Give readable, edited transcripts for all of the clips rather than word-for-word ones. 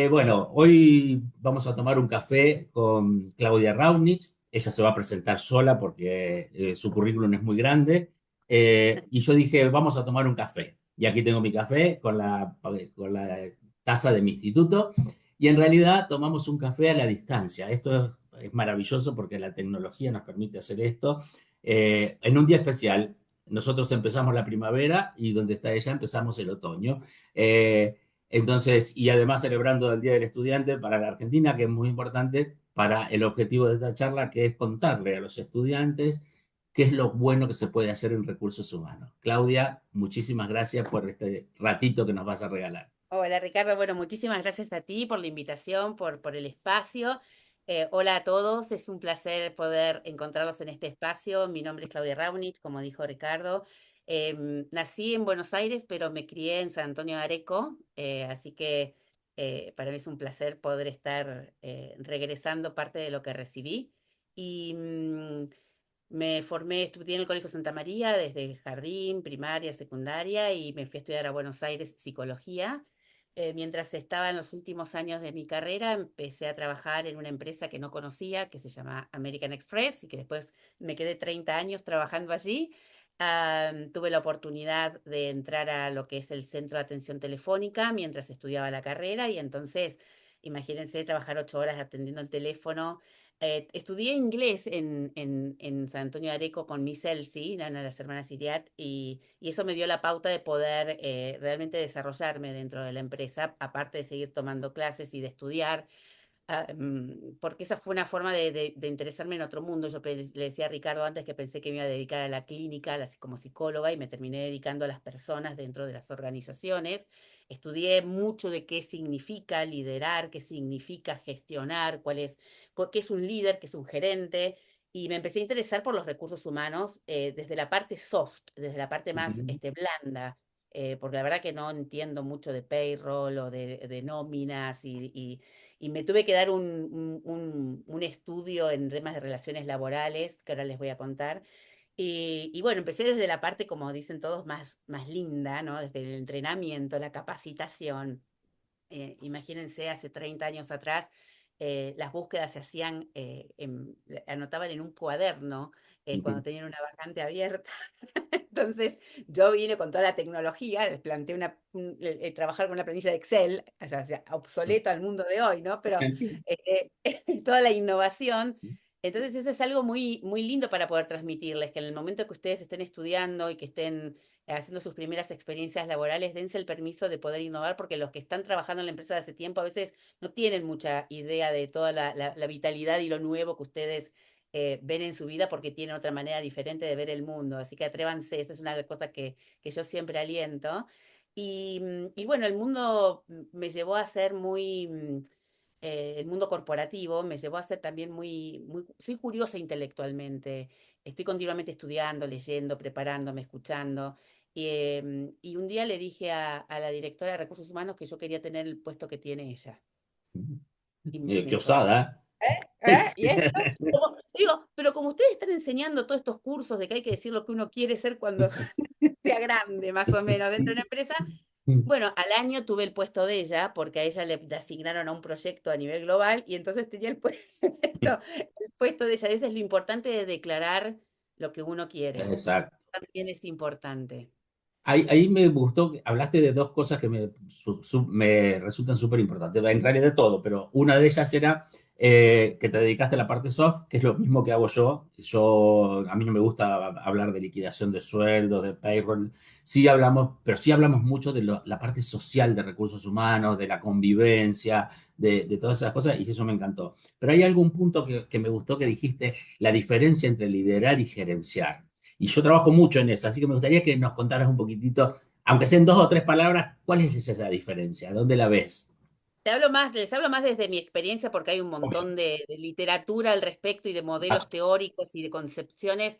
Bueno, hoy vamos a tomar un café con Claudia Raunich. Ella se va a presentar sola porque su currículum es muy grande. Y yo dije, vamos a tomar un café. Y aquí tengo mi café con la taza de mi instituto. Y en realidad tomamos un café a la distancia. Esto es maravilloso porque la tecnología nos permite hacer esto. En un día especial, nosotros empezamos la primavera y donde está ella empezamos el otoño. Entonces, y además celebrando el Día del Estudiante para la Argentina, que es muy importante para el objetivo de esta charla, que es contarle a los estudiantes qué es lo bueno que se puede hacer en recursos humanos. Claudia, muchísimas gracias por este ratito que nos vas a regalar. Hola Ricardo, bueno, muchísimas gracias a ti por la invitación, por el espacio. Hola a todos, es un placer poder encontrarlos en este espacio. Mi nombre es Claudia Raunich, como dijo Ricardo. Nací en Buenos Aires, pero me crié en San Antonio de Areco, así que para mí es un placer poder estar regresando parte de lo que recibí. Y me formé, estudié en el Colegio Santa María desde jardín, primaria, secundaria y me fui a estudiar a Buenos Aires psicología. Mientras estaba en los últimos años de mi carrera, empecé a trabajar en una empresa que no conocía, que se llama American Express, y que después me quedé 30 años trabajando allí. Tuve la oportunidad de entrar a lo que es el Centro de Atención Telefónica mientras estudiaba la carrera, y entonces, imagínense trabajar 8 horas atendiendo el teléfono. Estudié inglés en San Antonio de Areco con Miss Elsie, una de las hermanas Iriart, y eso me dio la pauta de poder realmente desarrollarme dentro de la empresa, aparte de seguir tomando clases y de estudiar. Porque esa fue una forma de interesarme en otro mundo. Le decía a Ricardo antes que pensé que me iba a dedicar a la clínica, como psicóloga, y me terminé dedicando a las personas dentro de las organizaciones. Estudié mucho de qué significa liderar, qué significa gestionar, qué es un líder, qué es un gerente. Y me empecé a interesar por los recursos humanos desde la parte soft, desde la parte más blanda, porque la verdad que no entiendo mucho de payroll o de nóminas y me tuve que dar un estudio en temas de relaciones laborales, que ahora les voy a contar. Y bueno, empecé desde la parte, como dicen todos, más linda, ¿no? Desde el entrenamiento, la capacitación. Imagínense, hace 30 años atrás, las búsquedas se hacían, anotaban en un cuaderno cuando tenían una vacante abierta. Entonces, yo vine con toda la tecnología, les planteé trabajar con una planilla de Excel, o sea, obsoleto al mundo de hoy, ¿no? Pero este, toda la innovación. Entonces, eso es algo muy, muy lindo para poder transmitirles, que en el momento que ustedes estén estudiando y que estén haciendo sus primeras experiencias laborales, dense el permiso de poder innovar, porque los que están trabajando en la empresa de hace tiempo a veces no tienen mucha idea de toda la vitalidad y lo nuevo que ustedes ven en su vida porque tienen otra manera diferente de ver el mundo. Así que atrévanse, esa es una cosa que yo siempre aliento. Y bueno, el mundo me llevó a ser el mundo corporativo me llevó a ser también soy curiosa intelectualmente. Estoy continuamente estudiando, leyendo, preparándome, escuchando. Y un día le dije a la directora de recursos humanos que yo quería tener el puesto que tiene ella. Y me Qué dijo, osada. ¿y esto? Digo, pero como ustedes están enseñando todos estos cursos de que hay que decir lo que uno quiere ser cuando sea grande, más o menos, dentro de una empresa, bueno, al año tuve el puesto de ella, porque a ella le asignaron a un proyecto a nivel global y entonces tenía el puesto de ella. Eso es lo importante de declarar lo que uno quiere. Exacto. También es importante. Ahí me gustó, que hablaste de dos cosas que me resultan súper importantes, en realidad de todo, pero una de ellas era que te dedicaste a la parte soft, que es lo mismo que hago yo. A mí no me gusta hablar de liquidación de sueldos, de payroll, sí hablamos, pero sí hablamos mucho de la parte social de recursos humanos, de la convivencia, de todas esas cosas, y eso me encantó. Pero hay algún punto que me gustó que dijiste, la diferencia entre liderar y gerenciar. Y yo trabajo mucho en eso, así que me gustaría que nos contaras un poquitito, aunque sean dos o tres palabras, ¿cuál es esa diferencia? ¿Dónde la ves? Les hablo más desde mi experiencia porque hay un montón de literatura al respecto y de modelos Ah, teóricos y de concepciones.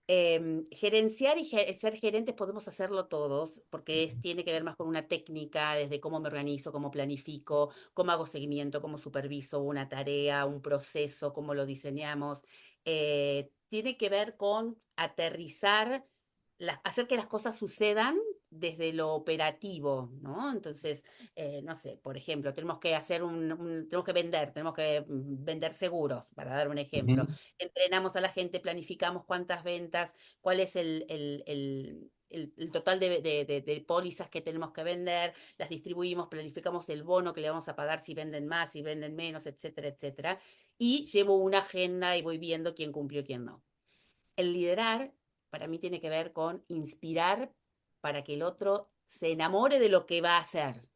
Gerenciar y ser gerentes podemos hacerlo todos, porque tiene que ver más con una técnica, desde cómo me organizo, cómo planifico, cómo hago seguimiento, cómo superviso una tarea, un proceso, cómo lo diseñamos. Tiene que ver con aterrizar, hacer que las cosas sucedan desde lo operativo, ¿no? Entonces, no sé, por ejemplo, tenemos que hacer tenemos que vender seguros, para dar un ejemplo. Ujú. Entrenamos a la gente, planificamos cuántas ventas, cuál es el total de pólizas que tenemos que vender, las distribuimos, planificamos el bono que le vamos a pagar si venden más, si venden menos, etcétera, etcétera. Y llevo una agenda y voy viendo quién cumplió y quién no. El liderar para mí tiene que ver con inspirar para que el otro se enamore de lo que va a hacer.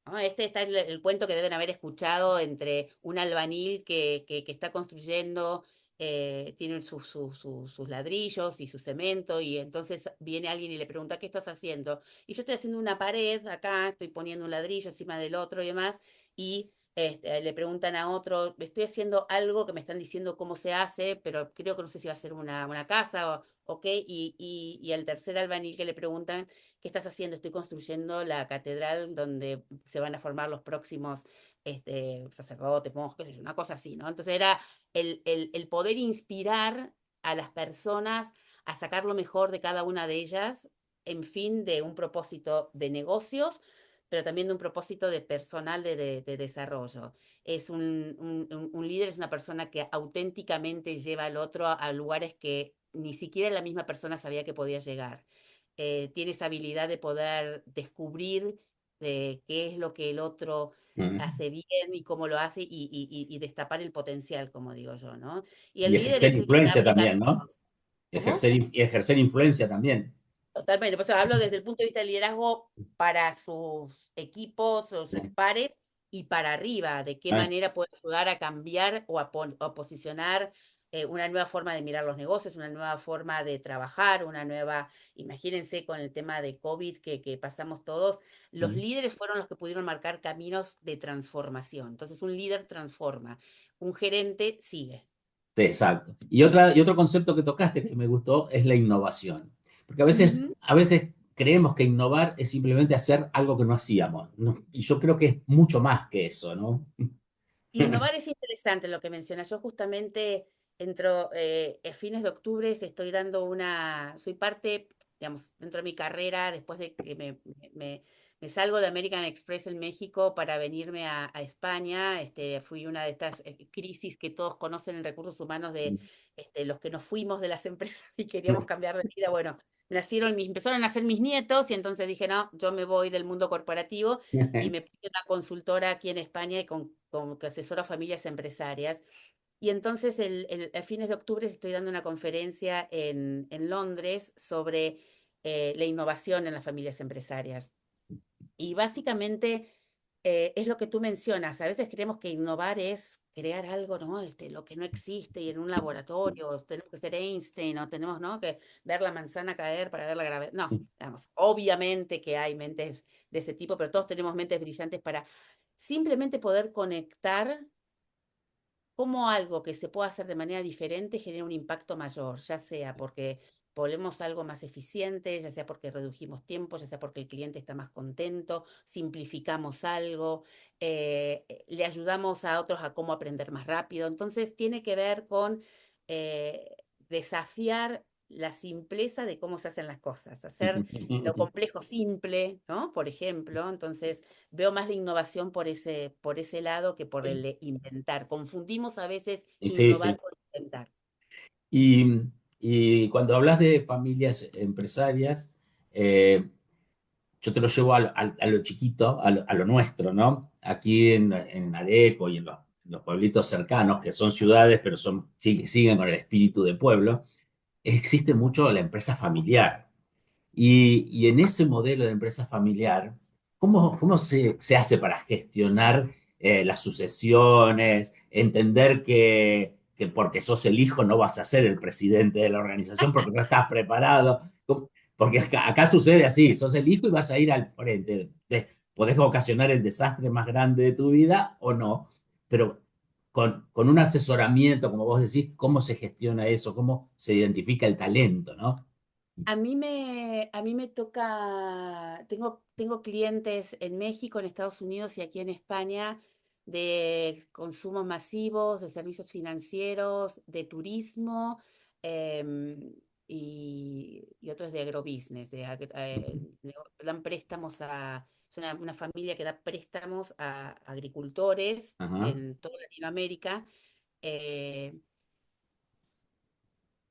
¿No? Este está el cuento que deben haber escuchado entre un albañil que está construyendo, tiene sus ladrillos y su cemento, y entonces viene alguien y le pregunta, ¿qué estás haciendo? Y yo estoy haciendo una pared acá, estoy poniendo un ladrillo encima del otro y demás, y le preguntan a otro, estoy haciendo algo que me están diciendo cómo se hace, pero creo que no sé si va a ser una casa o, ok, y al tercer albañil que le preguntan, ¿qué estás haciendo? Estoy construyendo la catedral donde se van a formar los próximos sacerdotes, monjes, qué sé yo, una cosa así, ¿no? Entonces era el poder inspirar a las personas a sacar lo mejor de cada una de ellas en fin de un propósito de negocios, pero también de un propósito de personal de desarrollo. Es un líder, es una persona que auténticamente lleva al otro a lugares que ni siquiera la misma persona sabía que podía llegar. Tiene esa habilidad de poder descubrir qué es lo que el otro Mm. hace bien y cómo lo hace y destapar el potencial, como digo yo, ¿no? Y el Y líder ejercer es el que influencia aplica también, ¿no? métodos. ¿Cómo? Ejercer influencia también. Totalmente, por eso hablo desde el punto de vista del liderazgo para sus equipos o sus pares y para arriba, de qué Ah, manera puede ayudar a cambiar o a posicionar una nueva forma de mirar los negocios, una nueva forma de trabajar, imagínense con el tema de COVID que pasamos todos, los mm. líderes fueron los que pudieron marcar caminos de transformación. Entonces, un líder transforma, un gerente sigue. Sí, exacto. Y otro concepto que tocaste que me gustó es la innovación. Porque Ujú. a veces creemos que innovar es simplemente hacer algo que no hacíamos, ¿no? Y yo creo que es mucho más que eso, ¿no? Innovar es interesante lo que mencionas. Yo justamente entro a fines de octubre, estoy dando soy parte, digamos, dentro de mi carrera, después de que me salgo de American Express en México para venirme a España. Fui una de estas crisis que todos conocen en recursos humanos de los que nos fuimos de las empresas y queríamos cambiar de vida. Bueno, empezaron a nacer mis nietos y entonces dije, no, yo me voy del mundo corporativo y me puse una consultora aquí en España y que asesora a familias empresarias. Y entonces a fines de octubre estoy dando una conferencia en Londres sobre la innovación en las familias empresarias. Y básicamente es lo que tú mencionas. A veces creemos que innovar es crear algo, ¿no? Lo que no existe y en un laboratorio, o tenemos que ser Einstein, o tenemos, ¿no? Que ver la manzana caer para ver la gravedad. No, vamos, obviamente que hay mentes de ese tipo, pero todos tenemos mentes brillantes para simplemente poder conectar cómo algo que se pueda hacer de manera diferente genera un impacto mayor, ya sea porque volvemos algo más eficiente, ya sea porque redujimos tiempo, ya sea porque el cliente está más contento, simplificamos algo, le ayudamos a otros a cómo aprender más rápido. Entonces tiene que ver con desafiar la simpleza de cómo se hacen las cosas, hacer lo complejo simple, ¿no? Por ejemplo, entonces veo más la innovación por ese lado que por el de inventar. Confundimos a veces Y sí, innovar sí. con inventar. Y, y cuando hablas de familias empresarias, eh, yo te lo llevo a lo chiquito, a lo nuestro, ¿no? Aquí en Areco y en los pueblitos cercanos, que son ciudades, pero siguen con el espíritu de pueblo, existe mucho la empresa familiar. Y en ese modelo de empresa familiar, cómo se hace para gestionar las sucesiones, entender que porque sos el hijo no vas a ser el presidente de la organización porque no estás preparado? Porque acá sucede así, sos el hijo y vas a ir al frente. Podés ocasionar el desastre más grande de tu vida o no, pero con un asesoramiento, como vos decís, cómo se gestiona eso, cómo se identifica el talento, ¿no? A mí me toca, tengo clientes en México, en Estados Unidos y aquí en España de consumos masivos, de servicios financieros, de turismo. y otro es de agrobusiness, dan préstamos es una familia que da préstamos a agricultores Ajá. en toda Latinoamérica. Eh,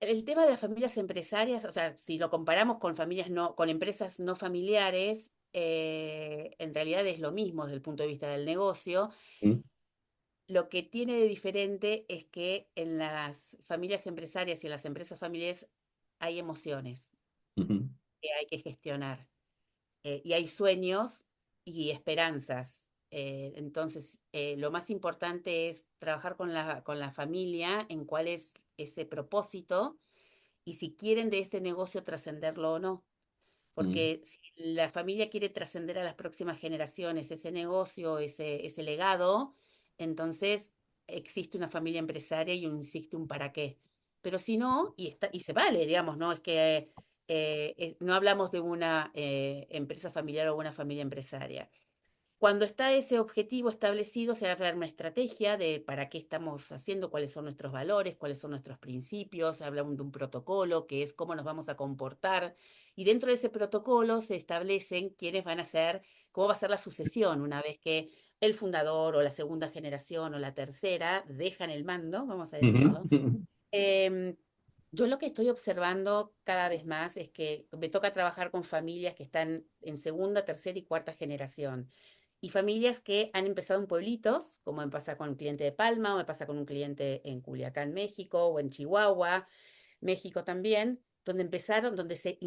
el tema de las familias empresarias, o sea, si lo comparamos con familias no, con empresas no familiares, en realidad es lo mismo desde el punto de vista del negocio. Mm, Lo que tiene de diferente es que en las familias empresarias y en las empresas familiares hay emociones ujú, que hay que gestionar, y hay sueños y esperanzas. Entonces, lo más importante es trabajar con la familia en cuál es ese propósito y si quieren de este negocio trascenderlo o no. mm, Porque si la familia quiere trascender a las próximas generaciones ese negocio, ese legado, entonces existe una familia empresaria y existe un para qué. Pero si no, y se vale, digamos, ¿no? Es que no hablamos de una empresa familiar o una familia empresaria. Cuando está ese objetivo establecido, se va a crear una estrategia de para qué estamos haciendo, cuáles son nuestros valores, cuáles son nuestros principios, se habla de un protocolo, que es cómo nos vamos a comportar, y dentro de ese protocolo se establecen quiénes van a ser, cómo va a ser la sucesión una vez que el fundador o la segunda generación o la tercera dejan el mando, vamos a ujú, decirlo. ujú, Em, yo lo que estoy observando cada vez más es que me toca trabajar con familias que están en segunda, tercera y cuarta generación. Y familias que han empezado en pueblitos, como me pasa con un cliente de Palma, o me pasa con un cliente en Culiacán, México, o en Chihuahua, México también, donde empezaron, donde se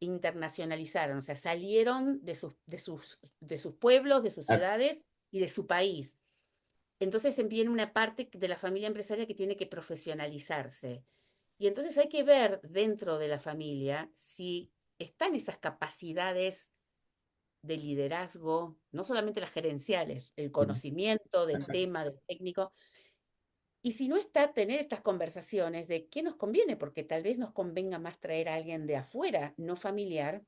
internacionalizaron, o sea, salieron de sus pueblos, de sus ah, ciudades y de su país. Entonces viene una parte de la familia empresaria que tiene que profesionalizarse. Y entonces hay que ver dentro de la familia si están esas capacidades de liderazgo, no solamente las gerenciales, el ujú, conocimiento del exacto. tema, del técnico, y si no está, tener estas conversaciones de qué nos conviene, porque tal vez nos convenga más traer a alguien de afuera, no familiar,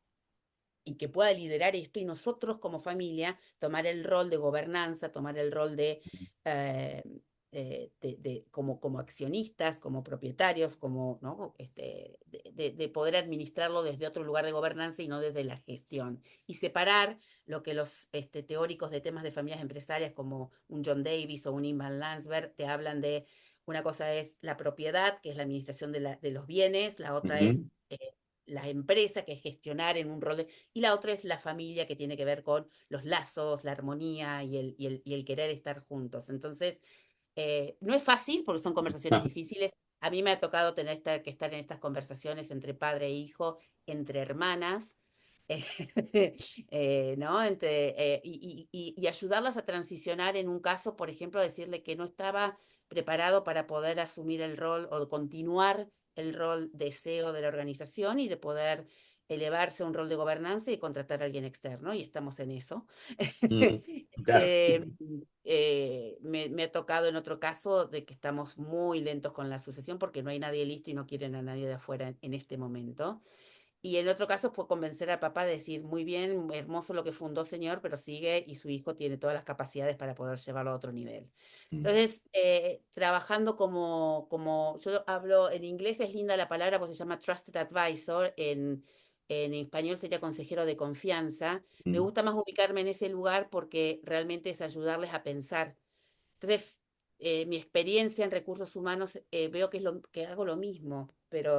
y que pueda liderar esto y nosotros como familia tomar el rol de gobernanza, tomar el rol eh, como accionistas, como propietarios, como, ¿no? De poder administrarlo desde otro lugar de gobernanza y no desde la gestión. Y separar lo que los teóricos de temas de familias empresarias como un John Davis o un Invan Lansberg te hablan de, una cosa es la propiedad, que es la administración de los bienes, la otra es Ujú, la empresa, que es gestionar en un rol y la otra es la familia, que tiene que ver con los lazos, la armonía y el querer estar juntos. Entonces, no es fácil porque son conversaciones no, difíciles. A mí me ha tocado que estar en estas conversaciones entre padre e hijo, entre hermanas, ¿no? Y ayudarlas a transicionar en un caso, por ejemplo, decirle que no estaba preparado para poder asumir el rol o continuar el rol de CEO de la organización y de poder elevarse a un rol de gobernanza y contratar a alguien externo, y estamos en eso. ujú, claro. Eh, me ha tocado en otro caso de que estamos muy lentos con la sucesión porque no hay nadie listo y no quieren a nadie de afuera en este momento. Y en otro caso fue convencer al papá de decir, muy bien, hermoso lo que fundó señor, pero sigue y su hijo tiene todas las capacidades para poder llevarlo a otro nivel. Mm, Entonces, trabajando yo hablo en inglés, es linda la palabra, pues se llama Trusted Advisor, en español sería consejero de confianza. Me mm, gusta más ubicarme en ese lugar porque realmente es ayudarles a pensar. Entonces, mi experiencia en recursos humanos, veo que hago lo mismo,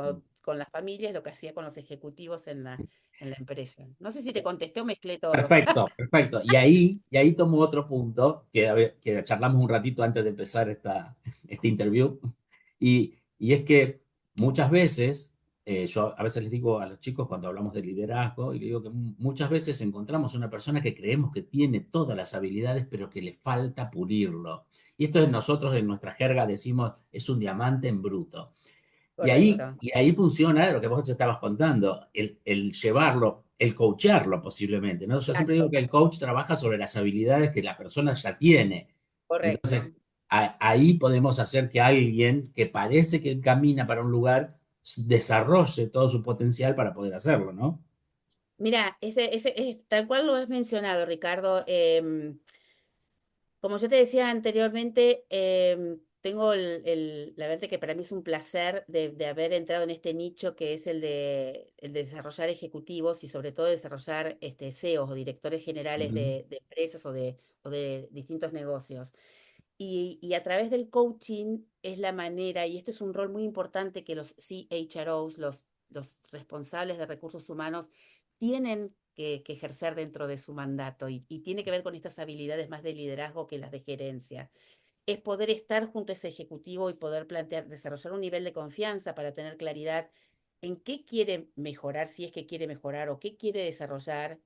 mm. pero con las familias, lo que hacía con los ejecutivos en la empresa. No sé si te contesté o mezclé todo. Perfecto, perfecto. Y ahí tomo otro punto que, que charlamos un ratito antes de empezar este interview. Y es que muchas veces, yo a veces les digo a los chicos cuando hablamos de liderazgo, y les digo que muchas veces encontramos una persona que creemos que tiene todas las habilidades, pero que le falta pulirlo. Y esto es nosotros en nuestra jerga decimos es un diamante en bruto. Correcto, Y ahí funciona lo que vos te estabas contando, el llevarlo, el coachearlo posiblemente, ¿no? Yo siempre digo exacto, que el coach trabaja sobre las habilidades que la persona ya tiene. Entonces, correcto. ahí podemos hacer que alguien que parece que camina para un lugar desarrolle todo su potencial para poder hacerlo, ¿no? Mira, tal cual lo has mencionado, Ricardo. Como yo te decía anteriormente, tengo la verdad que para mí es un placer de haber entrado en este nicho que es el de desarrollar ejecutivos y sobre todo desarrollar CEOs o directores generales Ujú, de empresas o de distintos negocios. Y a través del coaching es la manera, y este es un rol muy importante que los CHROs, los responsables de recursos humanos, tienen que ejercer dentro de su mandato y tiene que ver con estas habilidades más de liderazgo que las de gerencia. Es poder estar junto a ese ejecutivo y poder plantear, desarrollar un nivel de confianza para tener claridad en qué quiere mejorar, si es que quiere mejorar o qué quiere desarrollar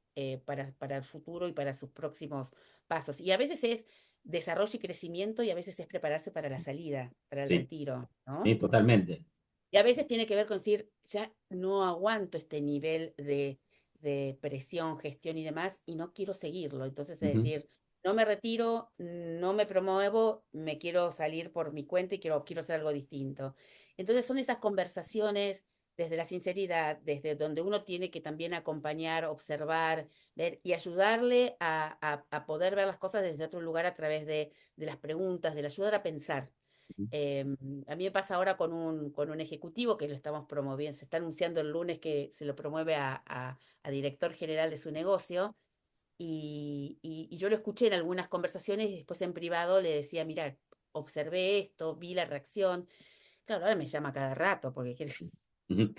para el futuro y para sus próximos pasos. Y a veces es desarrollo y crecimiento y a veces es prepararse para la salida, para el sí, retiro, ¿no? sí, totalmente. Y a veces tiene que ver con decir, ya no aguanto este nivel de presión, gestión y demás, y no quiero seguirlo. Entonces es Ujú, decir, no me retiro, no me promuevo, me quiero salir por mi cuenta y quiero hacer algo distinto. Entonces son esas conversaciones desde la sinceridad, desde donde uno tiene que también acompañar, observar, ver y ayudarle a poder ver las cosas desde otro lugar a través de las preguntas, de la ayudar a pensar. A mí me pasa ahora con un ejecutivo que lo estamos promoviendo, se está anunciando el lunes que se lo promueve a director general de su negocio y yo lo escuché en algunas conversaciones y después en privado le decía, mira, observé esto, vi la reacción. Claro, ahora me llama cada rato porque quiere, ujú.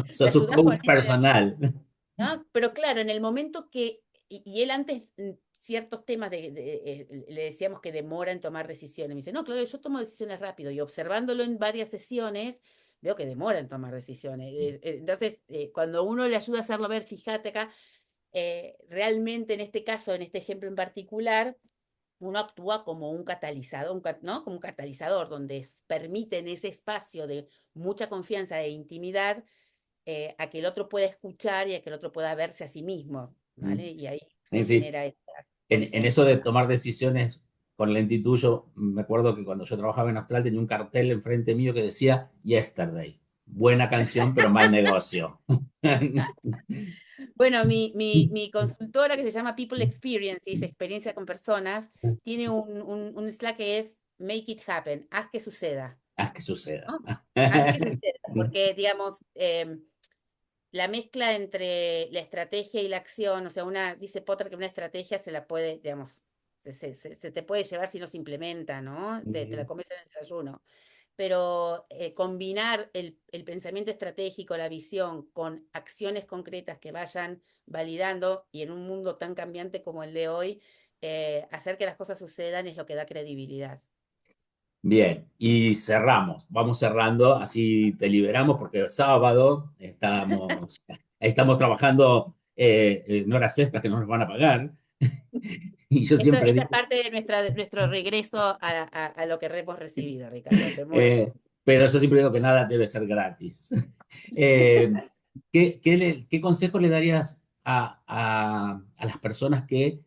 ¿me Sos su ayudás con coach esto? personal. ¿No? Pero claro, en el momento y él antes ciertos temas le decíamos que demora en tomar decisiones. Me dice, no, claro, yo tomo decisiones rápido y observándolo en varias sesiones, veo que demora en tomar decisiones. Entonces, cuando uno le ayuda a hacerlo ver, fíjate acá, realmente en este caso, en este ejemplo en particular, uno actúa como un catalizador, ¿no? Como un catalizador donde permite en ese espacio de mucha confianza e intimidad a que el otro pueda escuchar y a que el otro pueda verse a sí mismo, ¿vale? Y ahí se Sí, sí. genera esta En eso de confianza. tomar decisiones con lentitud, yo me acuerdo que cuando yo trabajaba en Austral tenía un cartel enfrente mío que decía Yesterday. Buena canción, pero mal negocio. Bueno, mi consultora que se llama People Experiences, experiencia con personas, tiene un Slack que es Make it happen, haz que suceda, Haz que suceda. ¿no? Haz que suceda, porque digamos, la mezcla entre la estrategia y la acción, o sea, dice Potter que una estrategia se la puede, digamos, se te puede llevar si no se implementa, ¿no? Te la comes en el desayuno. Pero combinar el pensamiento estratégico, la visión, con acciones concretas que vayan validando y en un mundo tan cambiante como el de hoy, hacer que las cosas sucedan es lo que da credibilidad. Bien, y cerramos. Vamos cerrando, así te liberamos porque es sábado, estamos trabajando en horas extras que no nos van a pagar. Y yo siempre Esta es digo, parte de nuestro regreso a lo que hemos recibido, Ricardo. Te muestro. pero yo siempre digo que nada debe ser gratis. ¿Qué consejo le darías a las personas que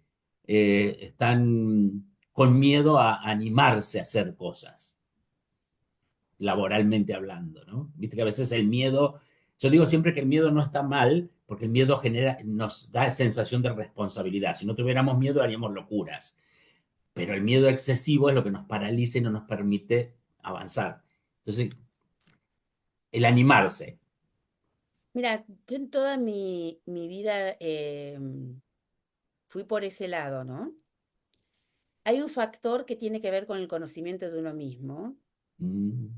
están con miedo a animarse a hacer cosas, laboralmente hablando, ¿no? Viste que a veces el miedo, yo digo siempre que el miedo no está mal, porque el miedo nos da sensación de responsabilidad. Si no tuviéramos miedo, haríamos locuras. Pero el miedo excesivo es lo que nos paraliza y no nos permite avanzar. Entonces, el animarse. Mira, yo en toda mi vida fui por ese lado, ¿no? Hay un factor que tiene que ver con el conocimiento de uno mismo. Mm,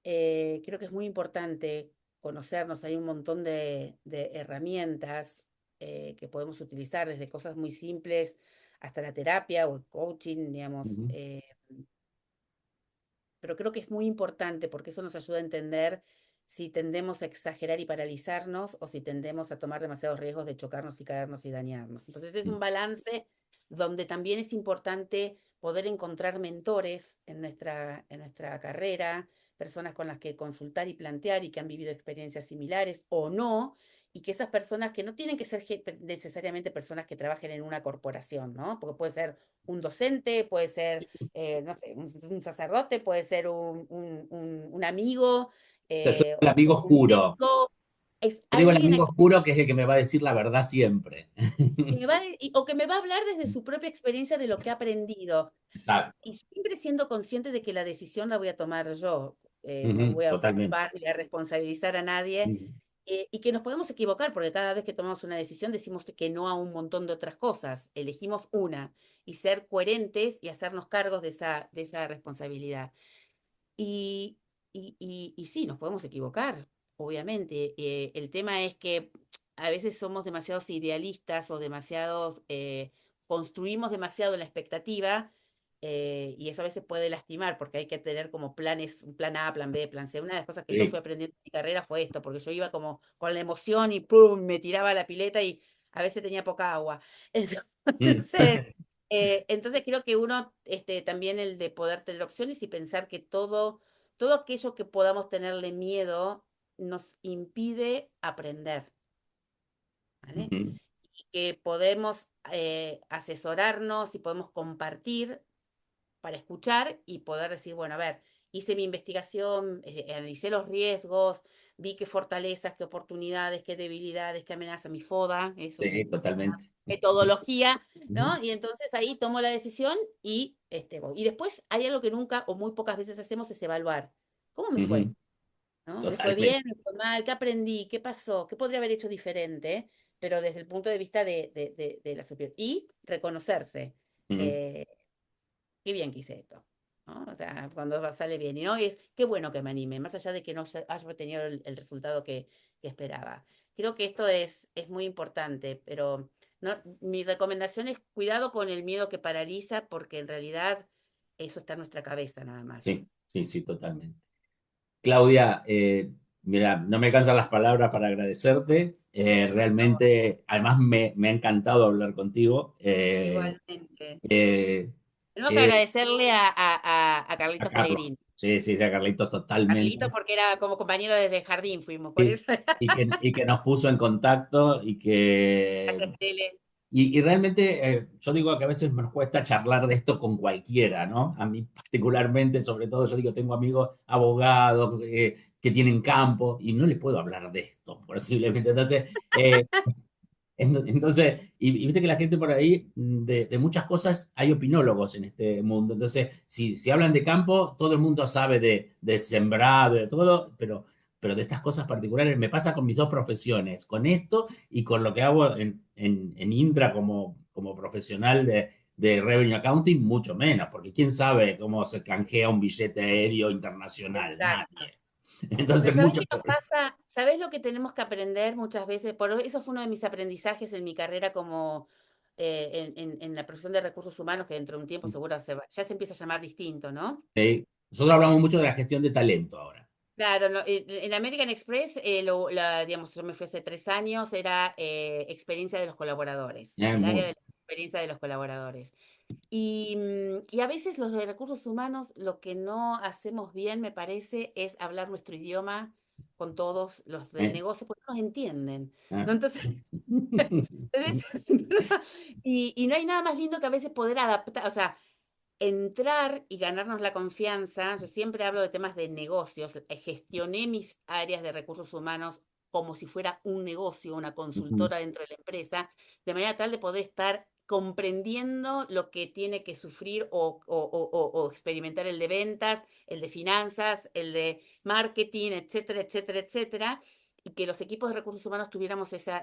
Creo que es muy importante conocernos. Hay un montón de herramientas que podemos utilizar, desde cosas muy simples hasta la terapia o el coaching, digamos. ujú, Pero creo que es muy importante porque eso nos ayuda a entender si tendemos a exagerar y paralizarnos o si tendemos a tomar demasiados riesgos de chocarnos y caernos y dañarnos. Entonces es mm, un balance donde también es importante poder encontrar mentores en nuestra carrera, personas con las que consultar y plantear y que han vivido experiencias similares o no, y que esas personas que no tienen que ser necesariamente personas que trabajen en una corporación, ¿no? Porque puede ser un docente, puede ser no sé, un sacerdote, puede ser un amigo, o sea, yo soy el o amigo un oscuro. médico. Es Yo digo el alguien a amigo oscuro que es el que me va a decir la verdad siempre. que me va o que me va a hablar desde su propia experiencia de lo que ha aprendido. Exacto. Y siempre siendo consciente de que la decisión la voy a tomar yo. No Ujú, voy a totalmente. culpar ni a responsabilizar a nadie. Ujú, Y que nos podemos equivocar, porque cada vez que tomamos una decisión decimos que no a un montón de otras cosas. Elegimos una y ser coherentes y hacernos cargos de esa responsabilidad. Y, y sí, nos podemos equivocar, obviamente. El tema es que a veces somos demasiados idealistas o demasiados, construimos demasiado la expectativa, y eso a veces puede lastimar porque hay que tener como planes, un plan A, plan B, plan C. Una de las cosas que yo fui sí. aprendiendo en mi carrera fue esto, porque yo iba como con la emoción y ¡pum! Me tiraba a la pileta y a veces tenía poca agua. Mm. Entonces, entonces creo que uno, también el de poder tener opciones y pensar que todo aquello que podamos tenerle miedo nos impide aprender, ¿vale? Ujú, Y que podemos, asesorarnos y podemos compartir para escuchar y poder decir, bueno, a ver, hice mi investigación, analicé los riesgos, vi qué fortalezas, qué oportunidades, qué debilidades, qué amenazas, mi FODA, es sí, una totalmente. metodología, Ujú, ¿no? Y entonces ahí tomo la decisión y voy. Y después hay algo que nunca o muy pocas veces hacemos, es evaluar. ¿Cómo me ujú, fue? ¿No? ¿Me fue totalmente. bien? ¿Me fue mal? ¿Qué aprendí? ¿Qué pasó? ¿Qué podría haber hecho diferente? Pero desde el punto de vista de la superior. Y reconocerse. Ujú, eh, Qué bien que hice esto, ¿no? O sea, cuando sale bien. Y no es, qué bueno que me anime, más allá de que no haya obtenido el resultado que esperaba. Creo que esto es muy importante, pero no, mi recomendación es cuidado con el miedo que paraliza, porque en realidad eso está en nuestra cabeza nada más. sí, sí, sí, totalmente. Claudia, mira, no me cansan las palabras para agradecerte. Realmente, además me ha encantado hablar contigo. Igualmente. Eh, Tenemos que eh, agradecerle a a Carlitos Carlos. Pellegrini. Sí, sí, sí, a Carlitos Carlitos totalmente. porque era como compañero desde el jardín fuimos, por Sí, eso. y que nos puso en contacto Gracias, Tele. y realmente yo digo que a veces nos cuesta charlar de esto con cualquiera, ¿no? A mí particularmente, sobre todo, yo digo, tengo amigos abogados que tienen campo y no les puedo hablar de esto, posiblemente. Entonces, entonces, y viste que la gente por ahí, de muchas cosas, hay opinólogos en este mundo. Entonces, si hablan de campo, todo el mundo sabe de sembrado, de todo, pero de estas cosas particulares me pasa con mis dos profesiones, con esto y con lo que hago en Indra como profesional de Revenue Accounting, mucho menos, porque quién sabe cómo se canjea un billete aéreo internacional, Exacto. nadie. Pero Entonces, ¿sabés mucho. qué nos pasa? ¿Sabés lo que tenemos que aprender muchas veces? Eso fue uno de mis aprendizajes en mi carrera como, en la profesión de recursos humanos, que dentro de un tiempo seguro ya se empieza a llamar distinto, ¿no? Nosotros hablamos mucho de la gestión de talento ahora. Claro, no, en American Express, digamos, yo me fui hace 3 años, era, experiencia de los colaboradores, el área de la experiencia de los colaboradores. Y a veces los de recursos humanos lo que no hacemos bien, me parece, es hablar nuestro idioma con todos los del Eh, negocio, porque no nos entienden, ah. ¿no? Entonces, y no hay nada más lindo que a veces poder adaptar, o sea, entrar y ganarnos la confianza. Yo siempre hablo de temas de negocios, gestioné mis áreas de recursos humanos como si fuera un negocio, una consultora dentro de la empresa, de manera tal de poder estar comprendiendo lo que tiene que sufrir o experimentar el de ventas, el de finanzas, el de marketing, etcétera, etcétera, etcétera, y que los equipos de recursos humanos tuviéramos esa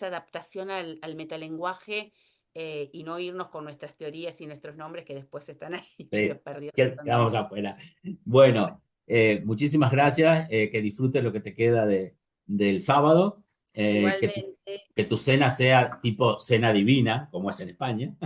adaptación al metalenguaje, y no irnos con nuestras teorías y nuestros nombres que después están ahí Sí, medio perdidos quedamos escondidos. afuera. Bueno, muchísimas gracias. Que disfrutes lo que te queda del sábado. eh, que, tu, Igualmente, que tu cena sea tipo cena divina, como es en España.